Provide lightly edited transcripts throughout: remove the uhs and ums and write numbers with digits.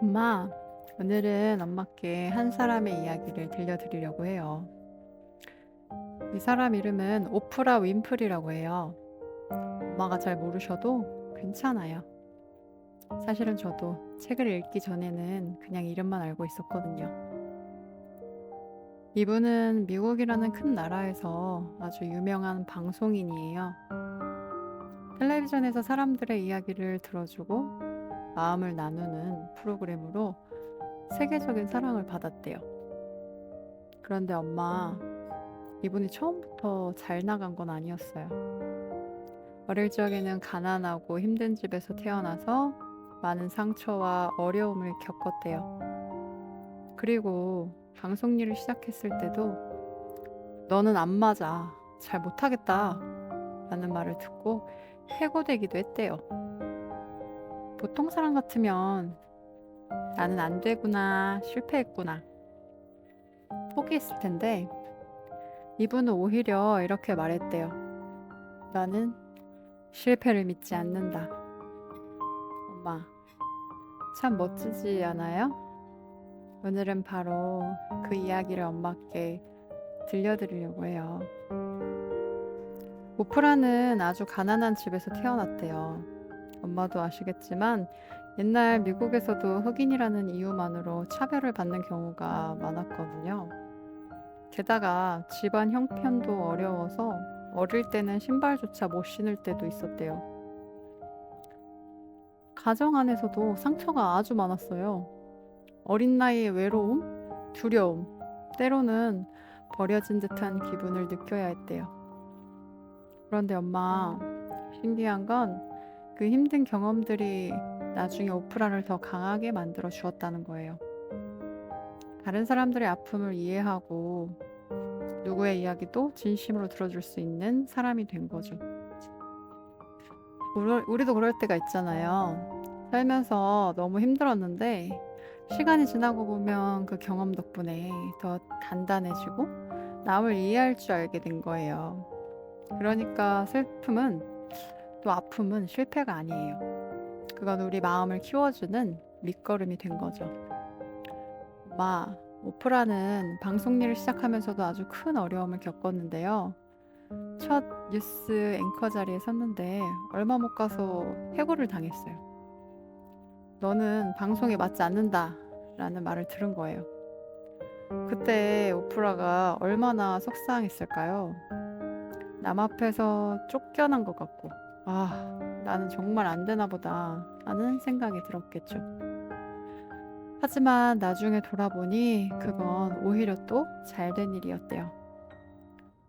엄마, 오늘은 엄마께 한 사람의 이야기를 들려드리려고 해요. 이 사람 이름은 오프라 윈프리라고 해요. 엄마가 잘 모르셔도 괜찮아요. 사실은 저도 책을 읽기 전에는 그냥 이름만 알고 있었거든요. 이분은 미국이라는 큰 나라에서 아주 유명한 방송인이에요. 텔레비전에서 사람들의 이야기를 들어주고 마음을 나누는 프로그램으로 세계적인 사랑을 받았대요. 그런데 엄마, 이분이 처음부터 잘 나간 건 아니었어요. 어릴 적에는 가난하고 힘든 집에서 태어나서 많은 상처와 어려움을 겪었대요. 그리고 방송 일을 시작했을 때도 너는 안 맞아. 잘 못하겠다. 라는 말을 듣고 해고되기도 했대요. 보통 사람 같으면 나는 안 되구나, 실패했구나, 포기했을 텐데 이분은 오히려 이렇게 말했대요. 나는 실패를 믿지 않는다. 엄마, 참 멋지지 않아요? 오늘은 바로 그 이야기를 엄마께 들려드리려고 해요. 오프라는 아주 가난한 집에서 태어났대요. 엄마도 아시겠지만 옛날 미국에서도 흑인이라는 이유만으로 차별을 받는 경우가 많았거든요. 게다가 집안 형편도 어려워서 어릴 때는 신발조차 못 신을 때도 있었대요. 가정 안에서도 상처가 아주 많았어요. 어린 나이에 외로움, 두려움, 때로는 버려진 듯한 기분을 느껴야 했대요. 그런데 엄마, 신기한 건 그 힘든 경험들이 나중에 오프라를 더 강하게 만들어 주었다는 거예요. 다른 사람들의 아픔을 이해하고 누구의 이야기도 진심으로 들어줄 수 있는 사람이 된 거죠. 우리도 그럴 때가 있잖아요. 살면서 너무 힘들었는데 시간이 지나고 보면 그 경험 덕분에 더 단단해지고 남을 이해할 줄 알게 된 거예요. 그러니까 슬픔은 또 아픔은 실패가 아니에요. 그건 우리 마음을 키워주는 밑거름이 된 거죠. 엄마, 오프라는 방송 일을 시작하면서도 아주 큰 어려움을 겪었는데요. 첫 뉴스 앵커 자리에 섰는데 얼마 못 가서 해고를 당했어요. 너는 방송에 맞지 않는다 라는 말을 들은 거예요. 그때 오프라가 얼마나 속상했을까요? 남 앞에서 쫓겨난 것 같고, 아, 나는 정말 안 되나 보다 하는 생각이 들었겠죠. 하지만 나중에 돌아보니 그건 오히려 또 잘된 일이었대요.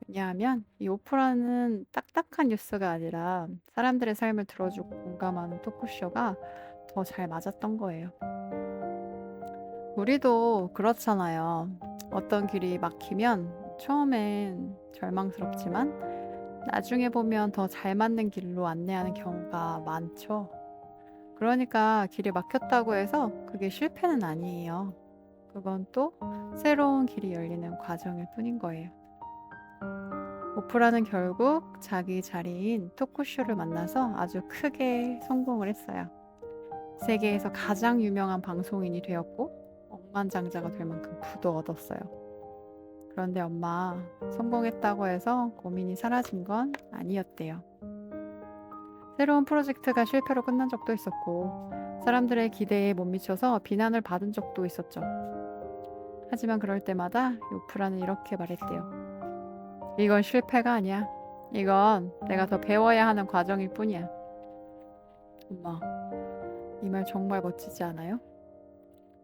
왜냐하면 이 오프라는 딱딱한 뉴스가 아니라 사람들의 삶을 들어주고 공감하는 토크쇼가 더 잘 맞았던 거예요. 우리도 그렇잖아요. 어떤 길이 막히면 처음엔 절망스럽지만 나중에 보면 더 잘 맞는 길로 안내하는 경우가 많죠. 그러니까 길이 막혔다고 해서 그게 실패는 아니에요. 그건 또 새로운 길이 열리는 과정일 뿐인 거예요. 오프라는 결국 자기 자리인 토크쇼를 만나서 아주 크게 성공을 했어요. 세계에서 가장 유명한 방송인이 되었고 억만장자가 될 만큼 부도 얻었어요. 그런데 엄마, 성공했다고 해서 고민이 사라진 건 아니었대요. 새로운 프로젝트가 실패로 끝난 적도 있었고 사람들의 기대에 못 미쳐서 비난을 받은 적도 있었죠. 하지만 그럴 때마다 오프라는 이렇게 말했대요. 이건 실패가 아니야. 이건 내가 더 배워야 하는 과정일 뿐이야. 엄마, 이 말 정말 멋지지 않아요?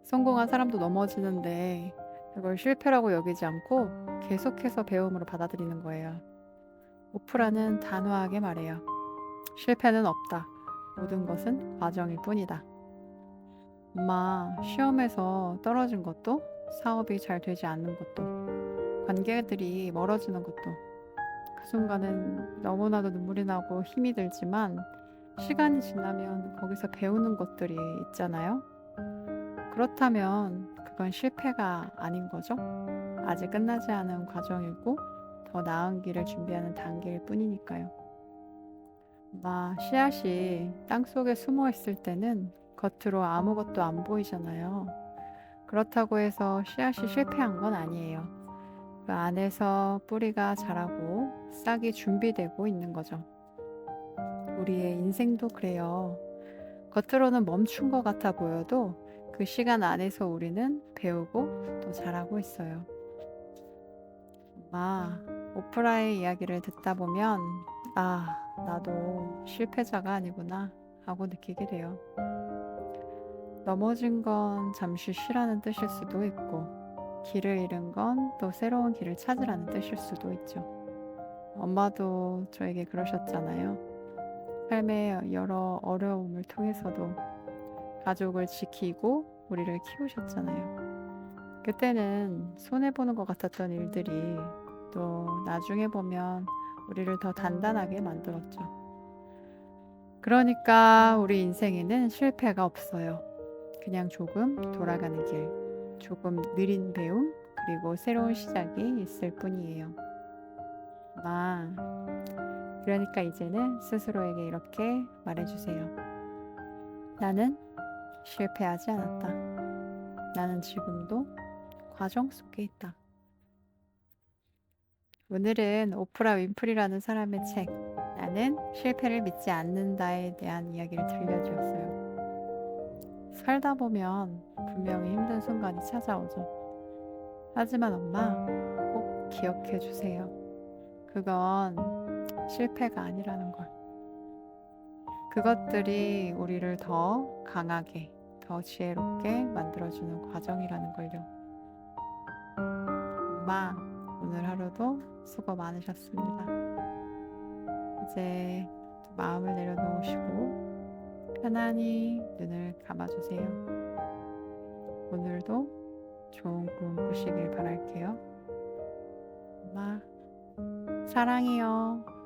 성공한 사람도 넘어지는데 그걸 실패라고 여기지 않고 계속해서 배움으로 받아들이는 거예요. 오프라는 단호하게 말해요. 실패는 없다. 모든 것은 과정일 뿐이다. 엄마, 시험에서 떨어진 것도, 사업이 잘 되지 않는 것도, 관계들이 멀어지는 것도, 그 순간은 너무나도 눈물이 나고 힘이 들지만, 시간이 지나면 거기서 배우는 것들이 있잖아요? 그렇다면 그건 실패가 아닌 거죠? 아직 끝나지 않은 과정이고, 더 나은 길을 준비하는 단계일 뿐이니까요. 씨앗이 땅속에 숨어 있을 때는 겉으로 아무것도 안 보이잖아요. 그렇다고 해서 씨앗이 실패한 건 아니에요. 그 안에서 뿌리가 자라고 싹이 준비되고 있는 거죠. 우리의 인생도 그래요. 겉으로는 멈춘 것 같아 보여도 그 시간 안에서 우리는 배우고 또 자라고 있어요. 엄마, 오프라의 이야기를 듣다 보면 나도 실패자가 아니구나 하고 느끼게 돼요. 넘어진 건 잠시 쉬라는 뜻일 수도 있고 길을 잃은 건 또 새로운 길을 찾으라는 뜻일 수도 있죠. 엄마도 저에게 그러셨잖아요. 삶의 여러 어려움을 통해서도 가족을 지키고 우리를 키우셨잖아요. 그때는 손해보는 것 같았던 일들이 또 나중에 보면 우리를 더 단단하게 만들었죠. 그러니까 우리 인생에는 실패가 없어요. 그냥 조금 돌아가는 길, 조금 느린 배움, 그리고 새로운 시작이 있을 뿐이에요. 그러니까 이제는 스스로에게 이렇게 말해주세요. 나는 실패하지 않았다. 나는 지금도 과정 속에 있다. 오늘은 오프라 윈프리라는 사람의 책, 나는 실패를 믿지 않는다에 대한 이야기를 들려주었어요. 살다 보면 분명히 힘든 순간이 찾아오죠. 하지만 엄마, 꼭 기억해 주세요. 그건 실패가 아니라는 걸. 그것들이 우리를 더 강하게, 더 지혜롭게 만들어주는 과정이라는 걸요. 엄마, 오늘 하루도 수고 많으셨습니다. 이제 마음을 내려놓으시고 편안히 눈을 감아주세요. 오늘도 좋은 꿈 꾸시길 바랄게요. 엄마, 사랑해요.